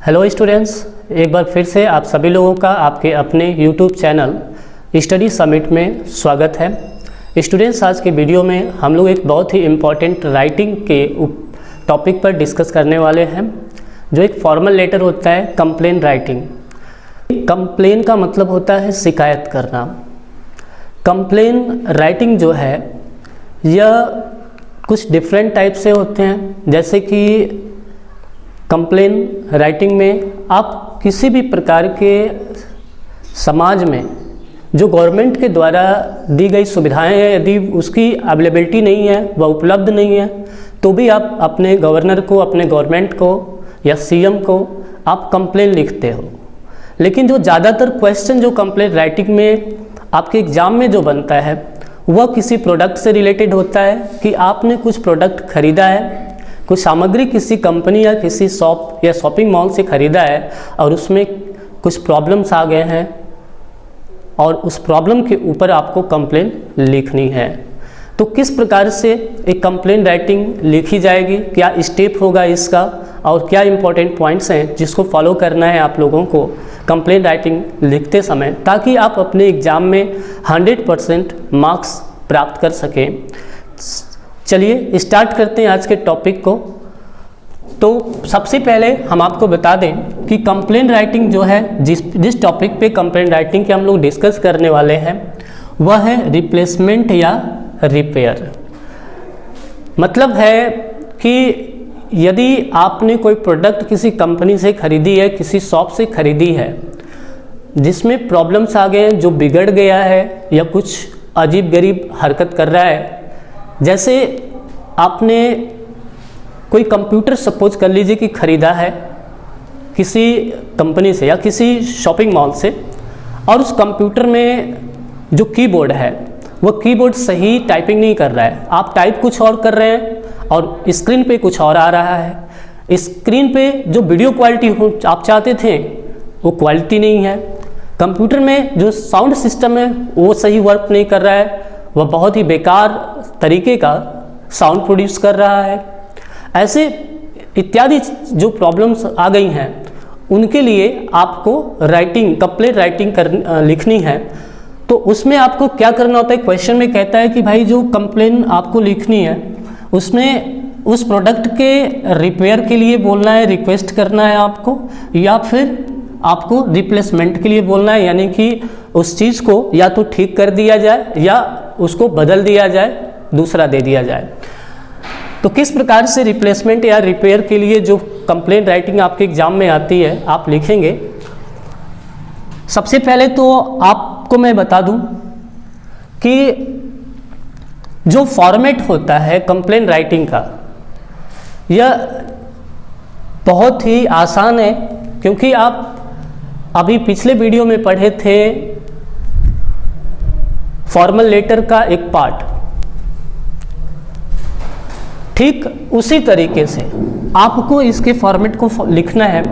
Hello students, एक बार फिर से आप सभी लोगों का आपके अपने यूट्यूब चैनल स्टडी समिट में स्वागत है। स्टूडेंट्स, आज के वीडियो में हम लोग एक बहुत ही इम्पॉर्टेंट राइटिंग के टॉपिक पर डिस्कस करने वाले हैं, जो एक फॉर्मल लेटर होता है कंप्लेन राइटिंग। कंप्लेन का मतलब होता है शिकायत करना। कंप्लेन राइटिंग जो है यह कुछ डिफरेंट टाइप से होते हैं, जैसे कि कंप्लेन राइटिंग में आप किसी भी प्रकार के समाज में जो गवर्नमेंट के द्वारा दी गई सुविधाएं हैं, यदि उसकी अवेलेबिलिटी नहीं है, वह उपलब्ध नहीं है, तो भी आप अपने गवर्नर को, अपने गवर्नमेंट को या सीएम को आप कंप्लेन लिखते हो। लेकिन जो ज़्यादातर क्वेश्चन जो कंप्लेन राइटिंग में आपके एग्ज़ाम में जो बनता है वह किसी प्रोडक्ट से रिलेटेड होता है कि आपने कुछ प्रोडक्ट खरीदा है, कुछ सामग्री किसी कंपनी या किसी शॉप या शॉपिंग मॉल से ख़रीदा है और उसमें कुछ प्रॉब्लम्स आ गए हैं और उस प्रॉब्लम के ऊपर आपको कंप्लेन लिखनी है। तो किस प्रकार से एक कंप्लेन राइटिंग लिखी जाएगी, क्या स्टेप होगा इसका और क्या इंपॉर्टेंट पॉइंट्स हैं जिसको फॉलो करना है आप लोगों को कंप्लेन राइटिंग लिखते समय, ताकि आप अपने एग्ज़ाम में 100% मार्क्स प्राप्त कर सकें। चलिए स्टार्ट करते हैं आज के टॉपिक को। तो सबसे पहले हम आपको बता दें कि कंप्लेन राइटिंग जो है, जिस टॉपिक पे कंप्लेन राइटिंग के हम लोग डिस्कस करने वाले हैं वह है रिप्लेसमेंट या रिपेयर। मतलब है कि यदि आपने कोई प्रोडक्ट किसी कंपनी से ख़रीदी है, किसी शॉप से ख़रीदी है, जिसमें प्रॉब्लम्स आ गए हैं, जो बिगड़ गया है या कुछ अजीब गरीब हरकत कर रहा है। जैसे आपने कोई कंप्यूटर सपोज कर लीजिए कि ख़रीदा है किसी कंपनी से या किसी शॉपिंग मॉल से, और उस कंप्यूटर में जो कीबोर्ड है वो कीबोर्ड सही टाइपिंग नहीं कर रहा है। आप टाइप कुछ और कर रहे हैं और स्क्रीन पे कुछ और आ रहा है। स्क्रीन पे जो वीडियो क्वालिटी आप चाहते थे वो क्वालिटी नहीं है। कंप्यूटर में जो साउंड सिस्टम है वो सही वर्क नहीं कर रहा है, वह बहुत ही बेकार तरीके का साउंड प्रोड्यूस कर रहा है। ऐसे इत्यादि जो प्रॉब्लम्स आ गई हैं उनके लिए आपको राइटिंग, कंप्लेन राइटिंग लिखनी है। तो उसमें आपको क्या करना होता है, क्वेश्चन में कहता है कि भाई जो कंप्लेन आपको लिखनी है उसमें उस प्रोडक्ट के रिपेयर के लिए बोलना है, रिक्वेस्ट करना है आपको, या फिर आपको रिप्लेसमेंट के लिए बोलना है, यानी कि उस चीज़ को या तो ठीक कर दिया जाए या उसको बदल दिया जाए, दूसरा दे दिया जाए। तो किस प्रकार से रिप्लेसमेंट या रिपेयर के लिए जो कंप्लेन राइटिंग आपके एग्जाम में आती है आप लिखेंगे। सबसे पहले तो आपको मैं बता दूं कि जो फॉर्मेट होता है कंप्लेन राइटिंग का, यह बहुत ही आसान है, क्योंकि आप अभी पिछले वीडियो में पढ़े थे फॉर्मल लेटर का एक पार्ट। ठीक उसी तरीके से आपको इसके फॉर्मेट को लिखना है।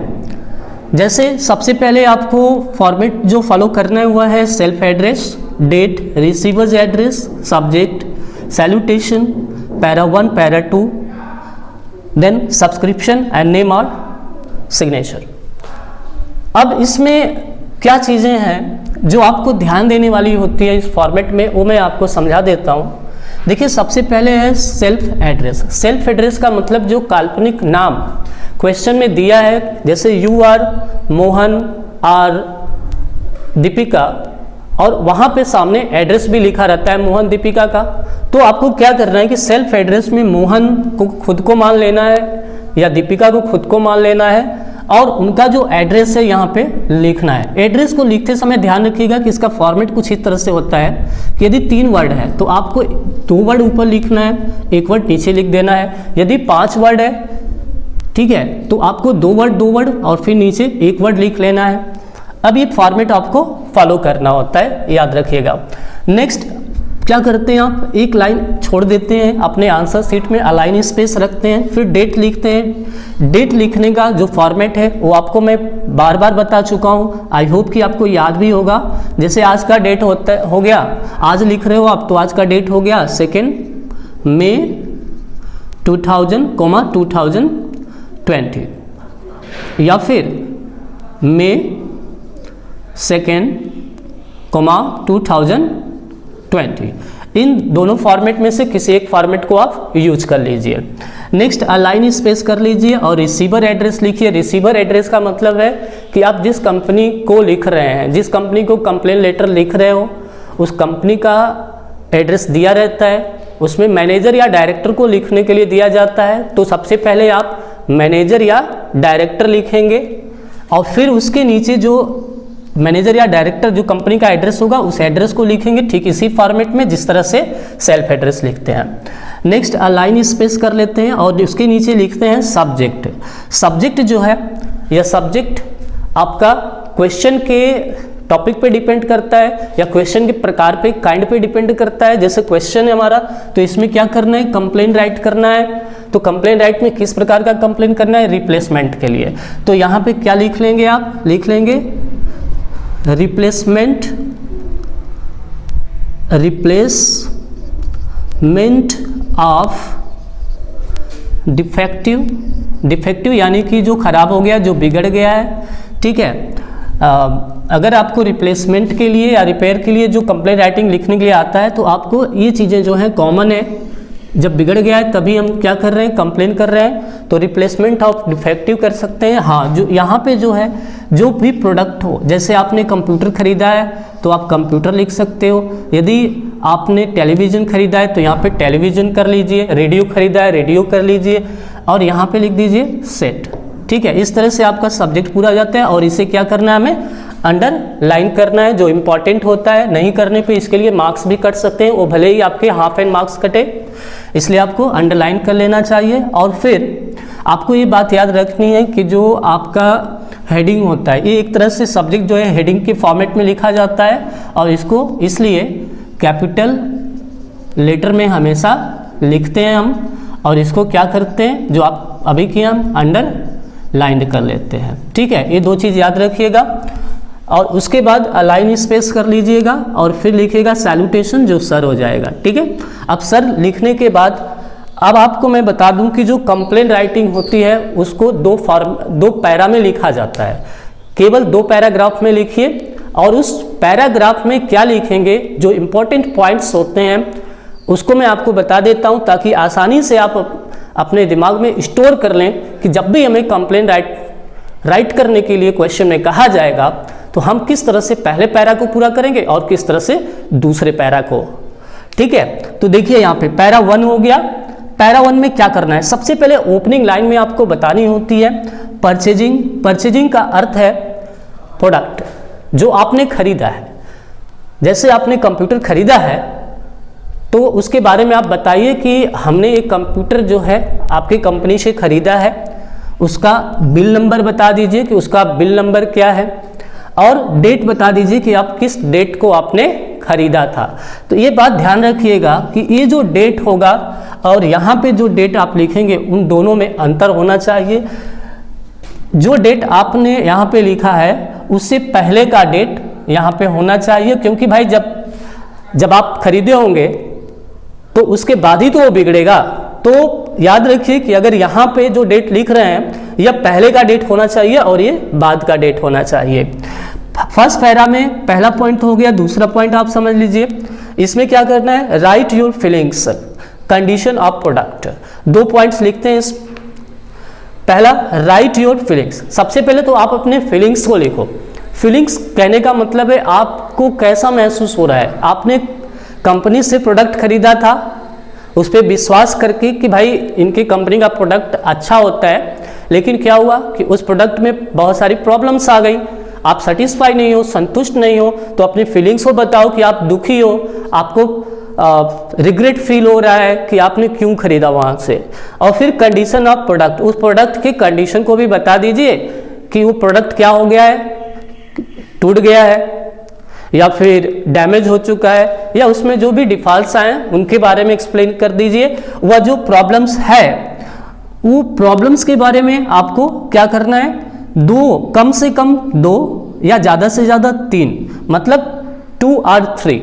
जैसे सबसे पहले आपको फॉर्मेट जो फॉलो करना है वह है self address, date, receiver's address, subject, salutation, para 1, para 2, then subscription and name और सिग्नेचर। अब इसमें क्या चीज़ें हैं जो आपको ध्यान देने वाली होती है इस फॉर्मेट में, वो मैं आपको समझा देता हूँ। देखिए, सबसे पहले है सेल्फ एड्रेस। सेल्फ एड्रेस का मतलब जो काल्पनिक नाम क्वेश्चन में दिया है, जैसे you are Mohan or Deepika, और वहाँ पे सामने एड्रेस भी लिखा रहता है मोहन दीपिका का। तो आपको क्या करना है कि सेल्फ एड्रेस में मोहन को खुद को मान लेना है या दीपिका को खुद को मान लेना है, और उनका जो एड्रेस है यहाँ पे लिखना है। एड्रेस को लिखते समय ध्यान रखिएगा कि इसका फॉर्मेट कुछ इस तरह से होता है कि यदि 3 वर्ड है तो आपको 2 वर्ड ऊपर लिखना है, 1 वर्ड नीचे लिख देना है। यदि 5 वर्ड है, ठीक है, तो आपको 2 वर्ड और फिर नीचे 1 वर्ड लिख लेना है। अब ये फॉर्मेट आपको फॉलो करना होता है, याद रखिएगा। नेक्स्ट क्या करते हैं, आप एक लाइन छोड़ देते हैं, अपने आंसर शीट में अलाइन स्पेस रखते हैं, फिर डेट लिखते हैं। डेट लिखने का जो फॉर्मेट है वो आपको मैं बार बार बता चुका हूँ, आई होप कि आपको याद भी होगा। जैसे आज का डेट हो गया, आज लिख रहे हो आप, तो आज का डेट हो गया 2 मई 2000, 2020। या फिर May 2nd, 2020। इन दोनों फॉर्मेट में से किसी एक फॉर्मेट को आप यूज कर लीजिए। नेक्स्ट अलाइन स्पेस कर लीजिए और रिसीवर एड्रेस लिखिए। रिसीवर एड्रेस का मतलब है कि आप जिस कंपनी को लिख रहे हैं, जिस कंपनी को कंप्लेन लेटर लिख रहे हो, उस कंपनी का एड्रेस दिया रहता है, उसमें मैनेजर या डायरेक्टर को लिखने के लिए दिया जाता है। तो सबसे पहले आप मैनेजर या डायरेक्टर लिखेंगे और फिर उसके नीचे जो मैनेजर या डायरेक्टर जो कंपनी का एड्रेस होगा उस एड्रेस को लिखेंगे, ठीक इसी फॉर्मेट में जिस तरह से सेल्फ एड्रेस लिखते हैं। नेक्स्ट अलाइन स्पेस कर लेते हैं और उसके नीचे लिखते हैं सब्जेक्ट। सब्जेक्ट जो है, यह सब्जेक्ट आपका क्वेश्चन के टॉपिक पे डिपेंड करता है या क्वेश्चन के प्रकार पे, काइंड पे डिपेंड करता है। जैसे क्वेश्चन है हमारा, तो इसमें क्या करना है, कंप्लेन राइट करना है। तो कंप्लेन राइट में किस प्रकार का कंप्लेन करना है, रिप्लेसमेंट के लिए। तो यहाँ पे क्या लिख लेंगे, आप लिख लेंगे रिप्लेसमेंट ऑफ डिफेक्टिव यानी कि जो खराब हो गया, जो बिगड़ गया है। ठीक है, अगर आपको रिप्लेसमेंट के लिए या रिपेयर के लिए जो कंप्लेन राइटिंग लिखने के लिए आता है, तो आपको ये चीज़ें जो हैं कॉमन है। जब बिगड़ गया है तभी हम क्या कर रहे हैं, कंप्लेन कर रहे हैं, तो रिप्लेसमेंट ऑफ डिफेक्टिव कर सकते हैं। हाँ, जो यहाँ पे जो है, जो भी प्रोडक्ट हो, जैसे आपने कंप्यूटर खरीदा है तो आप कंप्यूटर लिख सकते हो। यदि आपने टेलीविज़न खरीदा है तो यहाँ पे टेलीविज़न कर लीजिए, रेडियो खरीदा है रेडियो कर लीजिए और यहाँ पे लिख दीजिए सेट। ठीक है, इस तरह से आपका सब्जेक्ट पूरा हो जाता है और इसे क्या करना है, हमें अंडरलाइन करना है जो इम्पॉर्टेंट होता है। नहीं करने पे इसके लिए मार्क्स भी कट सकते हैं, वो भले ही आपके हाफ एंड मार्क्स कटे, इसलिए आपको अंडरलाइन कर लेना चाहिए। और फिर आपको ये बात याद रखनी है कि जो आपका हेडिंग होता है, ये एक तरह से सब्जेक्ट जो है हेडिंग के फॉर्मेट में लिखा जाता है और इसको इसलिए कैपिटल लेटर में हमेशा लिखते हैं हम, और इसको क्या करते हैं, जो आप अभी किया, हम अंडरलाइन कर लेते हैं। ठीक है, ये दो चीज़ याद रखिएगा। और उसके बाद अलाइन स्पेस कर लीजिएगा और फिर लिखिएगा सैल्यूटेशन, जो सर हो जाएगा। ठीक है, अब सर लिखने के बाद अब आपको मैं बता दूं कि जो कंप्लेन राइटिंग होती है उसको दो पैरा में लिखा जाता है। केवल 2 पैराग्राफ में लिखिए और उस पैराग्राफ में क्या लिखेंगे, जो इम्पोर्टेंट पॉइंट्स होते हैं उसको मैं आपको बता देता हूं, ताकि आसानी से आप अपने दिमाग में स्टोर कर लें कि जब भी हमें कंप्लेन राइट करने के लिए क्वेश्चन में कहा जाएगा तो हम किस तरह से पहले पैरा को पूरा करेंगे और किस तरह से दूसरे पैरा को। ठीक है, तो देखिए यहाँ पे पैरा 1 हो गया। पैरा 1 में क्या करना है, सबसे पहले ओपनिंग लाइन में आपको बतानी होती है परचेजिंग। परचेजिंग का अर्थ है प्रोडक्ट जो आपने खरीदा है। जैसे आपने कंप्यूटर खरीदा है तो उसके बारे में आप बताइए कि हमने एक कंप्यूटर जो है आपकी कंपनी से खरीदा है, उसका बिल नंबर बता दीजिए कि उसका बिल नंबर क्या है, और डेट बता दीजिए कि आप किस डेट को आपने खरीदा था। तो ये बात ध्यान रखिएगा कि ये जो डेट होगा और यहाँ पे जो डेट आप लिखेंगे उन दोनों में अंतर होना चाहिए। जो डेट आपने यहाँ पे लिखा है उससे पहले का डेट यहाँ पे होना चाहिए, क्योंकि भाई जब आप खरीदे होंगे तो उसके बाद ही तो वो बिगड़ेगा। तो याद रखिए कि अगर यहाँ पे जो डेट लिख रहे हैं यह पहले का डेट होना चाहिए और ये बाद का डेट होना चाहिए। फर्स्ट पैरा में पहला पॉइंट हो गया। दूसरा पॉइंट आप समझ लीजिए, इसमें क्या करना है, right your feelings condition of product. 2 points लिखते हैं। पहला, राइट योर फीलिंग्स। सबसे पहले तो आप अपने फीलिंग्स को लिखो। फीलिंग्स कहने का मतलब है आपको कैसा महसूस हो रहा है। आपने कंपनी से प्रोडक्ट खरीदा था उस पर विश्वास करके कि भाई इनकी कंपनी का प्रोडक्ट अच्छा होता है, लेकिन क्या हुआ कि उस प्रोडक्ट में बहुत सारी प्रॉब्लम्स आ गई, आप सेटिस्फाई नहीं हो, संतुष्ट नहीं हो, तो अपनी फीलिंग्स को बताओ कि आप दुखी हो, आपको रिग्रेट फील हो रहा है कि आपने क्यों खरीदा वहाँ से। और फिर कंडीशन ऑफ प्रोडक्ट, उस प्रोडक्ट की कंडीशन को भी बता दीजिए कि वो प्रोडक्ट क्या हो गया है, टूट गया है या फिर डैमेज हो चुका है, या उसमें जो भी डिफॉल्ट्स आए हैं उनके बारे में एक्सप्लेन कर दीजिए। वह जो प्रॉब्लम्स है वो प्रॉब्लम्स के बारे में आपको क्या करना है, 2, कम से कम 2 या ज़्यादा से ज़्यादा 3, मतलब 2 और 3,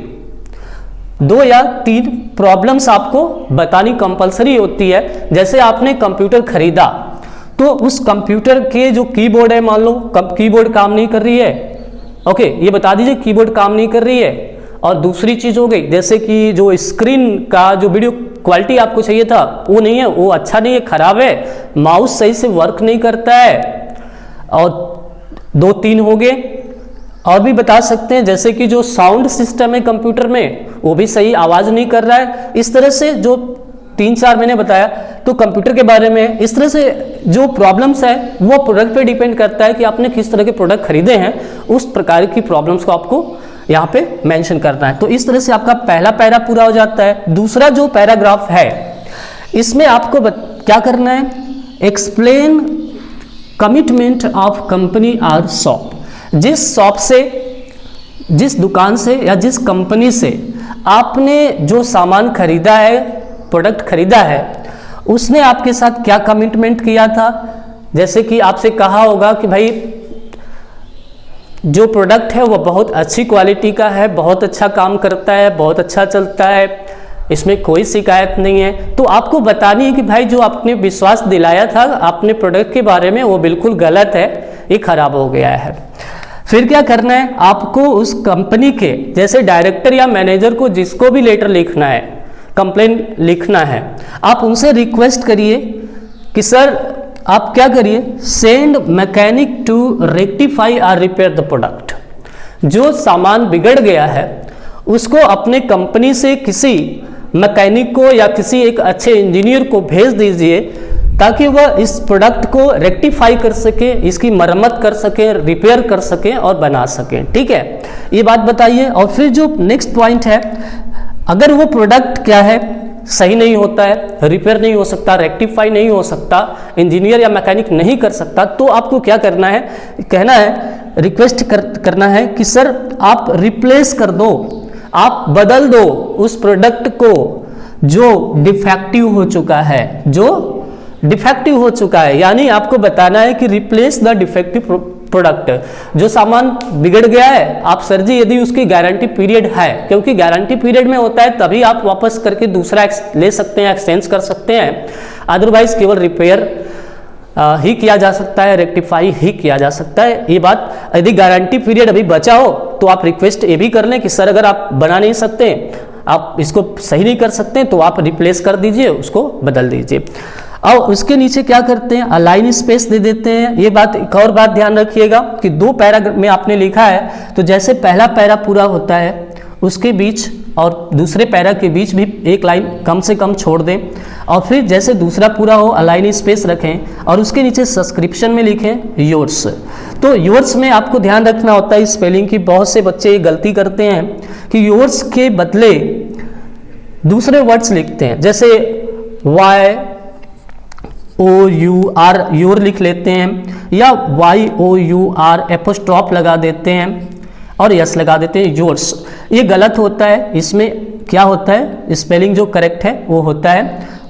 2 या 3 प्रॉब्लम्स आपको बतानी कंपलसरी होती है। जैसे आपने कंप्यूटर खरीदा तो उस कंप्यूटर के जो कीबोर्ड है, मान लो कीबोर्ड काम नहीं कर रही है, ओके, ये बता दीजिए कीबोर्ड काम नहीं कर रही है। और दूसरी चीज हो गई जैसे कि जो स्क्रीन का जो वीडियो क्वालिटी आपको चाहिए था वो नहीं है, वो अच्छा नहीं है, खराब है, माउस सही से वर्क नहीं करता है, और 2-3 हो गए। और भी बता सकते हैं जैसे कि जो साउंड सिस्टम है कंप्यूटर में वो भी सही आवाज नहीं कर रहा है। इस तरह से जो 3-4 मैंने बताया तो कंप्यूटर के बारे में, इस तरह से जो प्रॉब्लम्स है वो प्रोडक्ट पे डिपेंड करता है कि आपने किस तरह के प्रोडक्ट खरीदे हैं, उस प्रकार की प्रॉब्लम्स को आपको यहाँ पे मेंशन करना है। तो इस तरह से आपका पहला पैरा पूरा हो जाता है। दूसरा जो पैराग्राफ है इसमें आपको क्या करना है, एक्सप्लेन कमिटमेंट ऑफ कंपनी और शॉप। जिस शॉप से, जिस दुकान से या जिस कंपनी से आपने जो सामान खरीदा है, प्रोडक्ट खरीदा है, उसने आपके साथ क्या कमिटमेंट किया था। जैसे कि आपसे कहा होगा कि भाई जो प्रोडक्ट है वो बहुत अच्छी क्वालिटी का है, बहुत अच्छा काम करता है, बहुत अच्छा चलता है, इसमें कोई शिकायत नहीं है। तो आपको बतानी है कि भाई जो आपने विश्वास दिलाया था आपने प्रोडक्ट के बारे में वो बिल्कुल गलत है, ये खराब हो गया है। फिर क्या करना है, आपको उस कंपनी के जैसे डायरेक्टर या मैनेजर को जिसको भी लेटर लिखना है, कंप्लेन लिखना है, आप उनसे रिक्वेस्ट करिए कि सर आप क्या करिए, सेंड मैकेनिक टू रेक्टिफाई और रिपेयर द प्रोडक्ट। जो सामान बिगड़ गया है उसको अपने कंपनी से किसी मैकेनिक को या किसी एक अच्छे इंजीनियर को भेज दीजिए ताकि वह इस प्रोडक्ट को रेक्टिफाई कर सके, इसकी मरम्मत कर सके, रिपेयर कर सके और बना सके। ठीक है, ये बात बताइए। और फिर जो नेक्स्ट पॉइंट है, अगर वो प्रोडक्ट क्या है सही नहीं होता है, रिपेयर नहीं हो सकता, रेक्टिफाई नहीं हो सकता, इंजीनियर या मैकेनिक नहीं कर सकता, तो आपको क्या करना है, कहना है, रिक्वेस्ट करना है कि सर आप रिप्लेस कर दो, आप बदल दो उस प्रोडक्ट को जो डिफेक्टिव हो चुका है, जो डिफेक्टिव हो चुका है। यानी आपको बताना है कि रिप्लेस द डिफेक्टिव प्रोडक्ट। जो सामान बिगड़ गया है, आप सर जी यदि उसकी गारंटी पीरियड है, क्योंकि गारंटी पीरियड में होता है तभी आप वापस करके दूसरा ले सकते हैं, एक्सचेंज कर सकते हैं, अदरवाइज केवल रिपेयर ही किया जा सकता है, रेक्टिफाई ही किया जा सकता है। ये बात, यदि गारंटी पीरियड अभी बचा हो तो आप रिक्वेस्ट ये भी कर लें कि सर अगर आप बना नहीं सकते, आप इसको सही नहीं कर सकते, तो आप रिप्लेस कर दीजिए, उसको बदल दीजिए। और उसके नीचे क्या करते हैं, अलाइन स्पेस दे देते हैं। ये बात, एक और बात ध्यान रखिएगा कि 2 पैरा में आपने लिखा है, तो जैसे पहला पैरा पूरा होता है उसके बीच और दूसरे पैरा के बीच भी एक लाइन कम से कम छोड़ दें, और फिर जैसे दूसरा पूरा हो अलाइन स्पेस रखें और उसके नीचे सब्सक्रिप्शन में लिखें योर्स। तो योर्स में आपको ध्यान रखना होता है स्पेलिंग की, बहुत से बच्चे ये गलती करते हैं कि योर्स के बदले दूसरे वर्ड्स लिखते हैं, जैसे YOUR योर लिख लेते हैं, या YOUR एपोस्ट्रॉफ लगा देते हैं और यस लगा देते हैं, योर्स। ये गलत होता है। इसमें क्या होता है, स्पेलिंग जो करेक्ट है वो होता है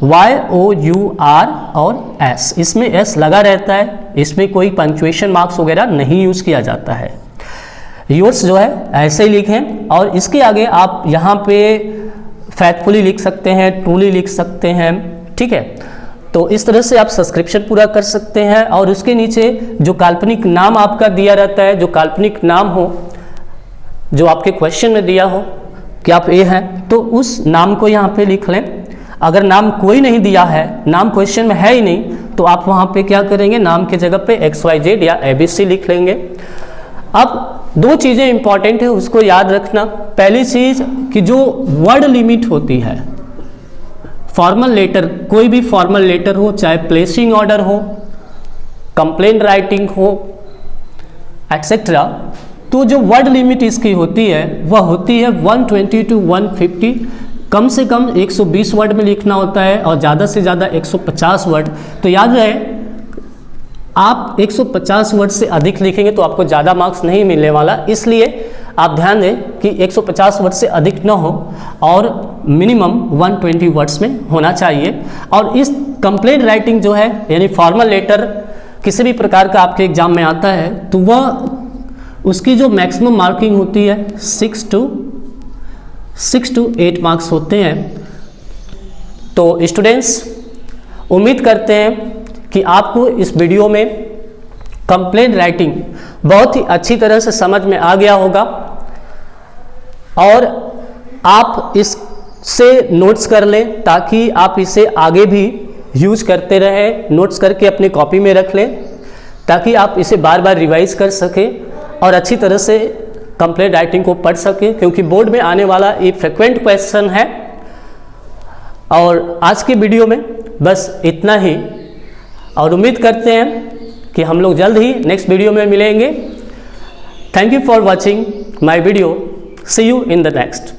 YOUR और S। इसमें S लगा रहता है, इसमें कोई पंक्चुएशन मार्क्स वगैरह नहीं यूज किया जाता है। योर्स जो है ऐसे ही लिखें, और इसके आगे आप यहाँ पे फैक्टफुली लिख सकते हैं, ट्रूली लिख सकते हैं। ठीक है, तो इस तरह से आप सब्सक्रिप्शन पूरा कर सकते हैं। और उसके नीचे जो काल्पनिक नाम आपका दिया रहता है, जो काल्पनिक नाम हो, जो आपके क्वेश्चन में दिया हो कि आप ए हैं, तो उस नाम को यहाँ पे लिख लें। अगर नाम कोई नहीं दिया है, नाम क्वेश्चन में है ही नहीं, तो आप वहाँ पे क्या करेंगे, नाम के जगह पे XYZ या ABC लिख लेंगे। अब 2 चीज़ें इंपॉर्टेंट है, उसको याद रखना। पहली चीज़ कि जो वर्ड लिमिट होती है, फॉर्मल लेटर, कोई भी फॉर्मल लेटर हो, चाहे प्लेसिंग ऑर्डर हो, कंप्लेंट राइटिंग हो, एक्सेट्रा, तो जो वर्ड लिमिट इसकी होती है वह होती है 120 to 150। कम से कम 120 वर्ड में लिखना होता है और ज़्यादा से ज़्यादा 150 वर्ड। तो याद रहे, आप 150 वर्ड से अधिक लिखेंगे तो आपको ज़्यादा मार्क्स नहीं मिलने वाला, इसलिए आप ध्यान दें कि 150 वर्ड से अधिक न हो और मिनिमम 120 वर्ड्स में होना चाहिए। और इस कंप्लेंट राइटिंग जो है, यानी फॉर्मल लेटर किसी भी प्रकार का आपके एग्जाम में आता है, तो वह उसकी जो मैक्सिमम मार्किंग होती है 6 to 8 मार्क्स होते हैं। तो स्टूडेंट्स, उम्मीद करते हैं कि आपको इस वीडियो में कंप्लेंट राइटिंग बहुत ही अच्छी तरह से समझ में आ गया होगा और आप इससे नोट्स कर लें ताकि आप इसे आगे भी यूज करते रहें, नोट्स करके अपनी कॉपी में रख लें ताकि आप इसे बार बार रिवाइज कर सकें और अच्छी तरह से कंप्लेंट राइटिंग को पढ़ सकें, क्योंकि बोर्ड में आने वाला एक फ्रिक्वेंट क्वेश्चन है। और आज के वीडियो में बस इतना ही और उम्मीद करते हैं कि हम लोग जल्द ही नेक्स्ट वीडियो में मिलेंगे। Thank you for watching my video. See you in the next.